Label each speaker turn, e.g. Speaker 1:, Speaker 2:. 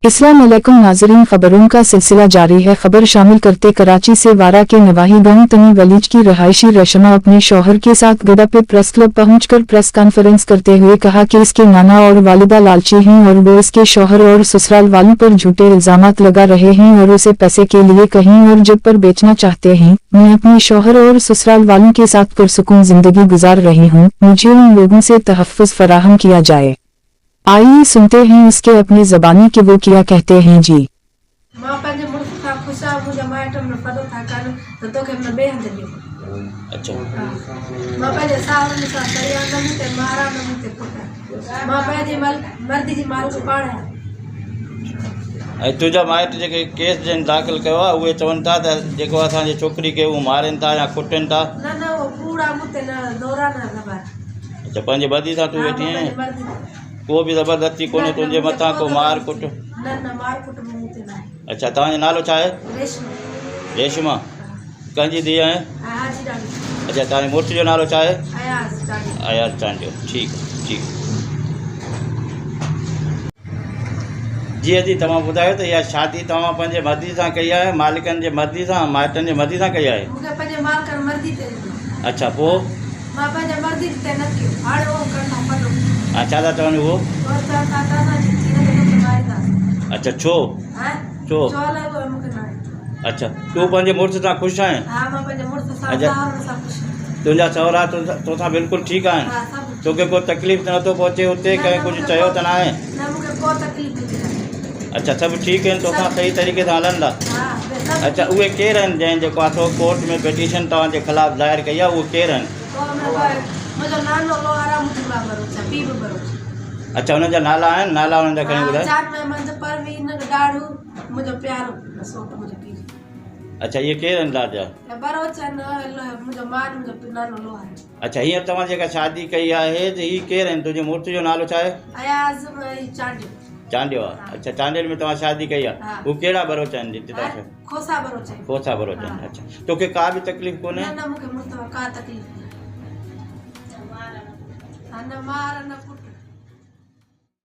Speaker 1: अस्सलाम वालेकुम नाज़रीन, खबरों का सिलसिला जारी है। खबर शामिल करते कराची से वारा के नवाही गांव तनी वलीज की रहायशी रेशमा अपने शौहर के साथ गदा पे प्रेस क्लब पहुंचकर प्रेस कॉन्फ्रेंस करते हुए कहा कि इसके नाना और वालिदा लालची हैं और वो इसके शौहर और ससुराल वालों पर झूठे इल्जामात लगा रहे हैं और उसे पैसे के लिए कहीं और जब पर बेचना चाहते हैं। मैं अपने शौहर और ससुराल वालों के साथ पुरसुकून जिंदगी गुजार रही हूँ, मुझे उन लोगों से तहफ़्फ़ुज़ फराहम किया जाए। आइए सुनते हैं इसके अपनी ज़बानी कि वो क्या कहते हैं। जी
Speaker 2: अच्छा ऐं तुंहिंजा माइट जेके केस जन दाख़िल कयो आहे उहे चवनि था त जेको असांजी छोकिरी खे उहे मारनि था या कुटनि था। अच्छा, पंहिंजे मर्ज़ी सां तूं वेठी आहीं, को बि ज़बरदस्ती कोन्हे तुंहिंजे मथां को मार कुट? अच्छा, तव्हांजो नालो छा आहे? रेशमा। कंहिंजी धीउ आहे? अच्छा, तव्हांजे मुड़ुस जो नालो छा आहे? अयाज़ चांडियो। ठीकु ठीकु। जी जी, तव्हां ॿुधायो त इहा शादी तव्हां पंहिंजे मर्ज़ी सां कई आहे, मालिकनि जे मर्ज़ी सां, माइटनि जे मर्ज़ी सां कई आहे? अच्छा, पोइ छा था चवनि उहो? अच्छा, छो छो? अच्छा, तूं पंहिंजे मुड़ुस सां ख़ुशि आहीं? अच्छा, तुंहिंजा सहुरा तोसां बिल्कुलु ठीकु आहिनि? तोखे को तकलीफ़ नथो पहुचे हुते? कंहिं कुझु चयो त न आहे? अच्छा, सभु ठीकु आहिनि, तोसां सही तरीक़े सां हलनि था? अच्छा, उहे केरु आहिनि जंहिं जेको आहे कोर्ट में पिटीशन तव्हांजे ख़िलाफ़ु ज़ाहिर कई आहे, उहे केरु आहिनि? अच्छा, हुननि जा नाला आहिनि? नाला हुननि जा खणी ॿुधाए। अच्छा, इहे केरु आहिनि लाजा? अच्छा, हीअं तव्हां जेका शादी कई आहे त हीअ केरु आहिनि? तुंहिंजे मुड़ुस जो नालो छा आहे? चांडियो आहे। अच्छा, चांडियल में तव्हां शादी कई आहे? हू कहिड़ा बरोच आहिनि जिते तव्हां? खोसा बरोच आहिनि। अच्छा, तोखे का बि तकलीफ़ कोन्हे?